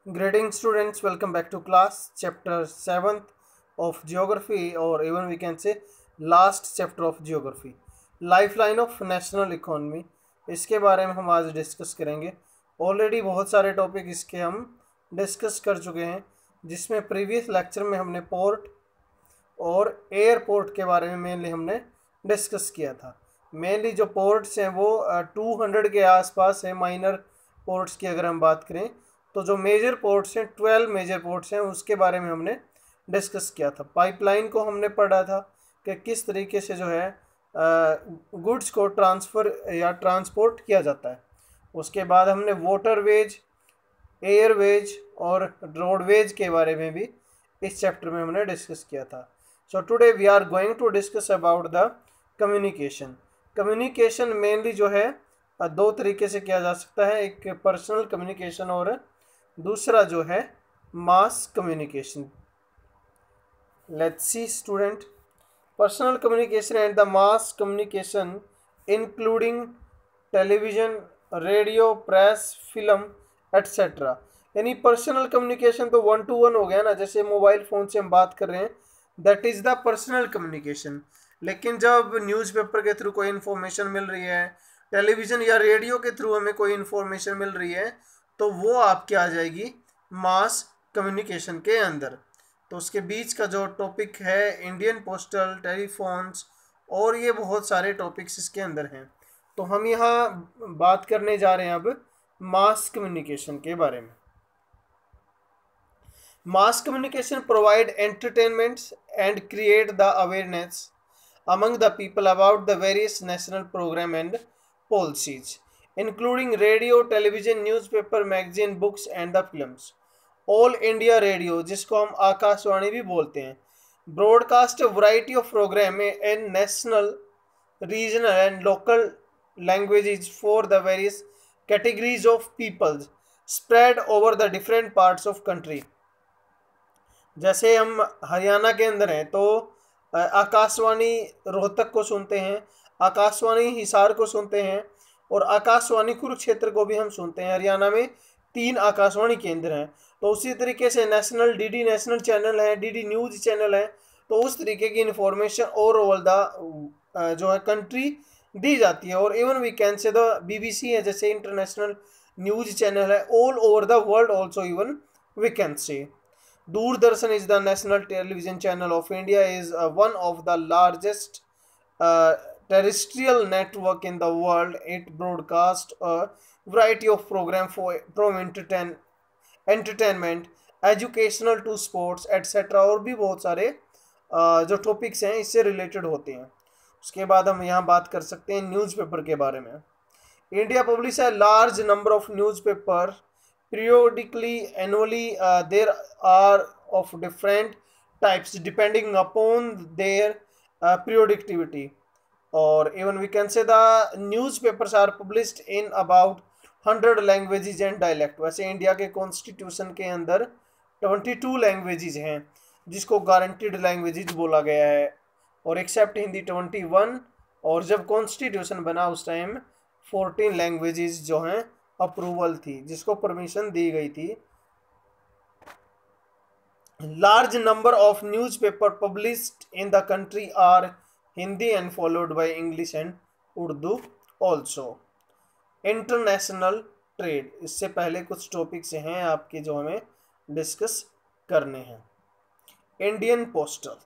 Greeting students, welcome back to class. Chapter 7th of Geography, or even we can say last chapter of Geography, Lifeline of National Economy. इसके बारे में हम आज discuss करेंगे. Already बहुत सारे topic इसके हम डिस्कस कर चुके हैं, जिसमें प्रीवियस लेक्चर में हमने पोर्ट और एयरपोर्ट के बारे में मेनली हमने डिस्कस किया था. मेनली जो पोर्ट्स हैं वो 200 के आसपास है. माइनर पोर्ट्स की अगर हम बात करें तो जो मेजर पोर्ट्स हैं 12 मेजर पोर्ट्स हैं, उसके बारे में हमने डिस्कस किया था. पाइपलाइन को हमने पढ़ा था कि किस तरीके से जो है गुड्स को ट्रांसफ़र या ट्रांसपोर्ट किया जाता है. उसके बाद हमने वाटरवेज, एयरवेज और रोडवेज के बारे में भी इस चैप्टर में हमने डिस्कस किया था. So today we are going to discuss about the communication. Communication mainly जो है दो तरीके से किया जा सकता है. एक पर्सनल कम्युनिकेशन और दूसरा जो है mass communication. Let's see student. Personal communication and the mass communication including television, radio, press, film etcetera. यानी पर्सनल कम्युनिकेशन तो 1 to 1 हो गया ना, जैसे मोबाइल फ़ोन से हम बात कर रहे हैं, that is the personal communication. लेकिन जब न्यूज़पेपर के थ्रू कोई इन्फॉर्मेशन मिल रही है, टेलीविज़न या रेडियो के थ्रू हमें कोई इन्फॉर्मेशन मिल रही है, तो वो आपकी आ जाएगी मास कम्युनिकेशन के अंदर. तो उसके बीच का जो टॉपिक है इंडियन पोस्टल, टेलीफोन्स और ये बहुत सारे टॉपिक्स इसके अंदर हैं. तो हम यहाँ बात करने जा रहे हैं अब मास कम्युनिकेशन के बारे में. Mass communication provide entertainments and create the awareness among the people about the various national program and policies, including radio, television, newspaper, magazine, books and the films. All India Radio, जिसको हम आकाशवाणी भी बोलते हैं, broadcast a variety of program in national, regional and local languages for the various categories of people spread over the different parts of country. जैसे हम हरियाणा के अंदर हैं तो आकाशवाणी रोहतक को सुनते हैं, आकाशवाणी हिसार को सुनते हैं और आकाशवाणी कुरुक्षेत्र को भी हम सुनते हैं. हरियाणा में 3 आकाशवाणी केंद्र हैं. तो उसी तरीके से नेशनल डीडी नेशनल चैनल है, डीडी न्यूज़ चैनल है. तो उस तरीके की इन्फॉर्मेशन ओवरऑल द जो है कंट्री दी जाती है. और even we can say the BBC है, जैसे इंटरनेशनल न्यूज़ चैनल है, all over the world also even we can say. Doordarshan is the national television channel of India, is one of the largest terrestrial network in the world. It broadcasts a variety of programs from entertainment, educational to sports, etc. और भी बहुत सारे जो topics हैं इससे related होते हैं. उसके बाद हम यहाँ बात कर सकते हैं न्यूज़पेपर के बारे में. India publish a large number of newspaper periodically, annually. There are of different types depending upon their periodicity, or even we can say the newspapers are published in about 100 languages and dialect. वैसे India के constitution के अंदर 22 languages हैं जिसको guaranteed languages बोला गया है, और एक्सेप्ट हिंदी 21. और जब कॉन्स्टिट्यूशन बना उस टाइम 14 लैंग्वेजेस जो हैं अप्रूवल थी, जिसको परमिशन दी गई थी. Large number of newspaper published in the country are Hindi and followed by English and Urdu also. International trade, इससे पहले कुछ टॉपिक्स हैं आपके जो हमें डिस्कस करने हैं. Indian postal.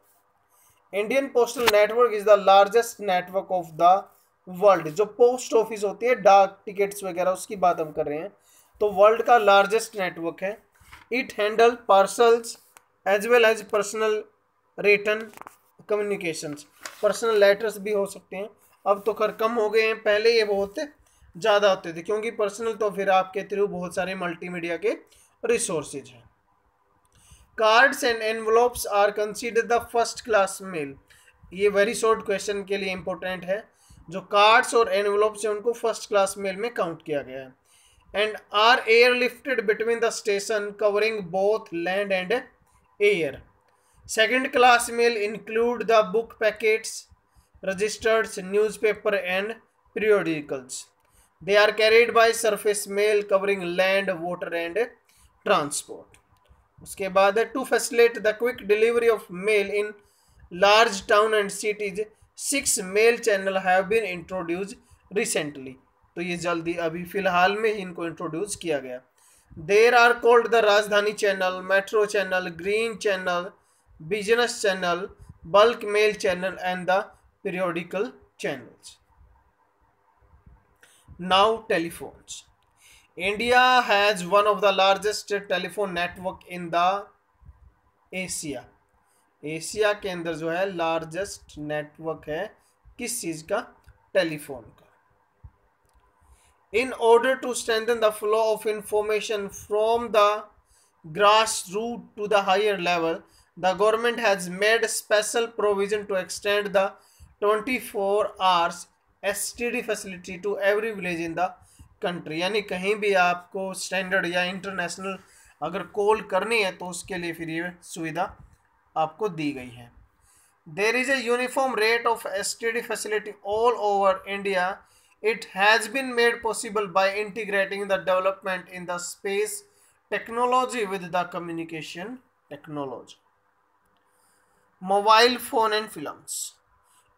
Indian postal network is the largest network of the world. जो पोस्ट ऑफिस होती है, डाक टिकट्स वगैरह, उसकी बात हम कर रहे हैं, तो वर्ल्ड का लार्जेस्ट नेटवर्क है. It handle parcels as well as personal written communications. Personal letters भी हो सकते हैं, अब तो खैर कम हो गए हैं, पहले ये बहुत ज़्यादा होते थे, क्योंकि पर्सनल तो फिर आपके थ्रू बहुत सारे मल्टीमीडिया के रिसोर्सेज हैं. Cards and envelopes are consider the first class mail. ये वेरी शॉर्ट क्वेश्चन के लिए इंपॉर्टेंट है. जो कार्ड्स और एनवलप्स हैं उनको फर्स्ट क्लास मेल में काउंट किया गया है. And are airlifted between the station covering both land and air. Second class mail include the book packets, registered newspaper and periodicals. They are carried by surface mail covering land, water and transport. उसके बाद है to facilitate the quick delivery of mail in large town and cities 6 mail channel have been introduce recently. तो ये जल्दी अभी फिलहाल में इनको इंट्रोड्यूस किया गया। There are called the Rajdhani channel, metro channel, green channel, business channel, bulk mail channel and the periodical channels. Now telephones. India has one of the largest telephone network in the Asia. Asia के अंदर जो है largest network है किस चीज का? Telephone का। In order to strengthen the flow of information from the grass root to the higher level, the government has made special provision to extend the 24 hours STD facility to every village in the country. यानी कहीं भी आपको standard या international अगर call करनी है तो उसके लिए फिर ये सुविधा आपको दी गई है। There is a uniform rate of STD facility all over India. It has been made possible by integrating the development in the space technology with the communication technology. Mobile phone and films.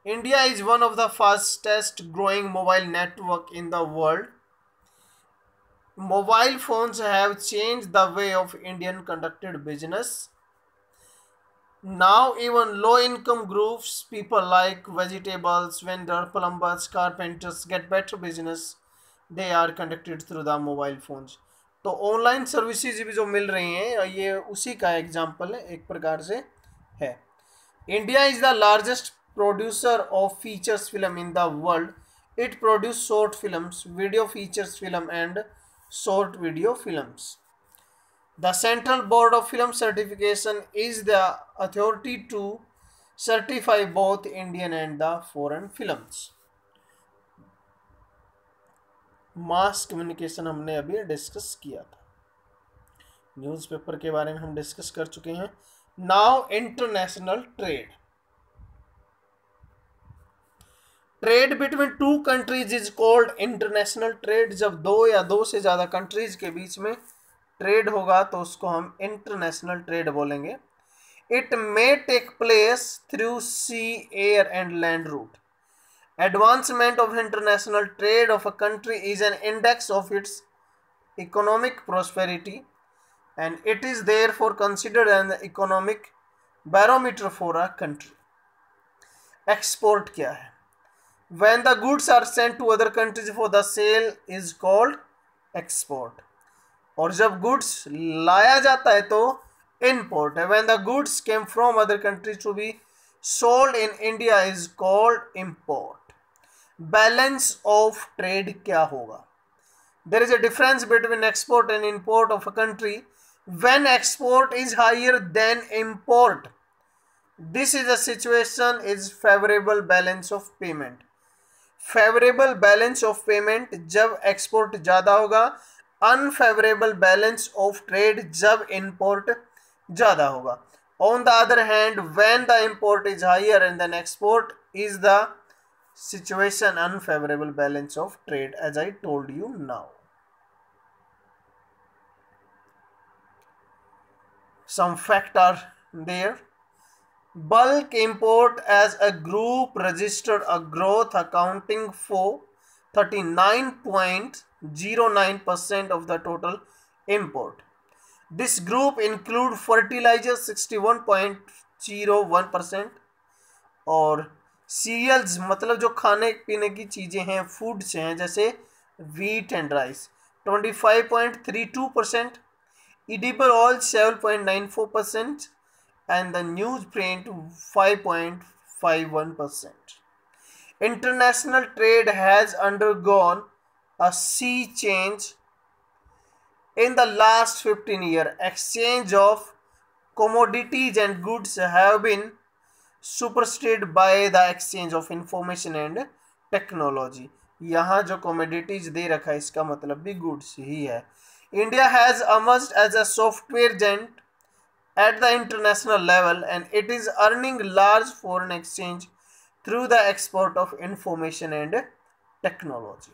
India is one of the fastest growing mobile network in the world. Mobile phones have changed the way of Indian conducted business. Now even low-income groups, people like vegetables, vendors, plumbers, carpenters get better business. They are conducted through the mobile phones. तो online services भी जो मिल रही हैं ये उसी का example है, एक प्रकार से है। India is the largest producer of features film in the world. It produce short films, video features film and short video films. The Central Board of Film Certification is the authority to certify both Indian and the foreign films. Mass communication हमने अभी discuss किया था, newspaper के बारे में हम discuss कर चुके हैं। Now international trade. Trade between two countries is called international trade. जब दो या दो से ज़्यादा कंट्रीज के बीच में ट्रेड होगा तो उसको हम इंटरनेशनल ट्रेड बोलेंगे। It may take place through sea, air and land route. Advancement of international trade of a country is an index of its economic prosperity and it is therefore considered an economic barometer for a country. Export क्या है? When the goods are sent to other countries for the sale is called export. और जब goods लाया जाता है तो import है। When the goods came from other countries to be sold in India is called import. Balance of trade क्या होगा? There is a difference between export and import of a country when export is higher than import. This is a situation is favorable balance of payment. Favourable balance of payment जब export ज़्यादा होगा, unfavourable balance of trade जब import ज़्यादा होगा। On the other hand when the import is higher and then export is the situation unfavourable balance of trade as I told you now. Some fact are there. Bulk import as a group registered a growth accounting for 39.09% of the total import. This group include fertilizer 61.01% और serials मतलब जो खाने पीने की चीज़ें हैं, food से हैं, जैसे wheat and rice 25.32%, edible oil 7.94%, and the newsprint 5.51%. International trade has undergone a sea change in the last 15 years. Exchange of commodities and goods have been superseded by the exchange of information and technology. यहाँ जो commodities दे रखा है इसका मतलब भी goods ही है. India has emerged as a software giant at the international level and it is earning large foreign exchange through the export of information and technology.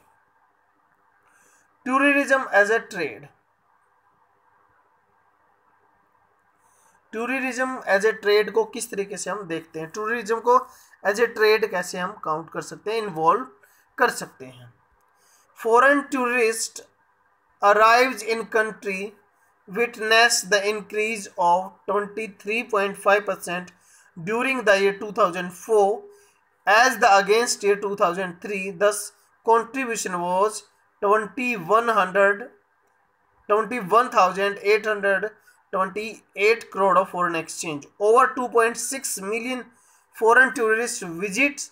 Tourism as a trade. Tourism as a trade को किस तरीके से हम देखते हैं, tourism को as a trade कैसे हम काउंट कर सकते हैं, इन्वॉल्व कर सकते हैं। Foreign tourist arrives in country witnessed the increase of 23.5% during the year 2004 as the against year 2003. Thus, contribution was 21,828 crore of foreign exchange. Over 2.6 million foreign tourists visit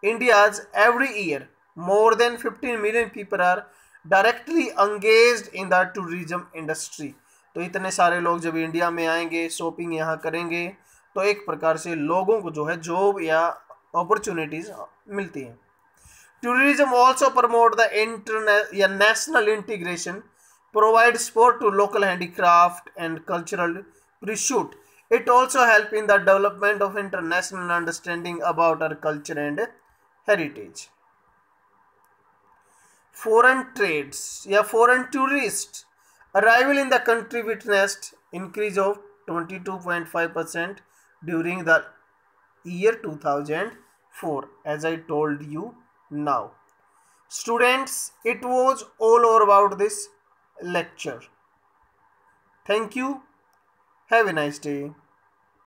India's every year. More than 15 million people are directly engaged in the tourism industry. तो इतने सारे लोग जब India में आएंगे, shopping यहाँ करेंगे, तो एक प्रकार से लोगों को जो है जॉब या अपॉर्चुनिटीज मिलती हैं। Tourism also promote the international या national integration, provide support to local handicraft and cultural pursuit. It also help in the development of international understanding about our culture and heritage. Foreign trades या foreign tourist arrival in the country witnessed increase of 22.5% during the year 2004, as I told you now. Students, it was all over about this lecture. Thank you. Have a nice day.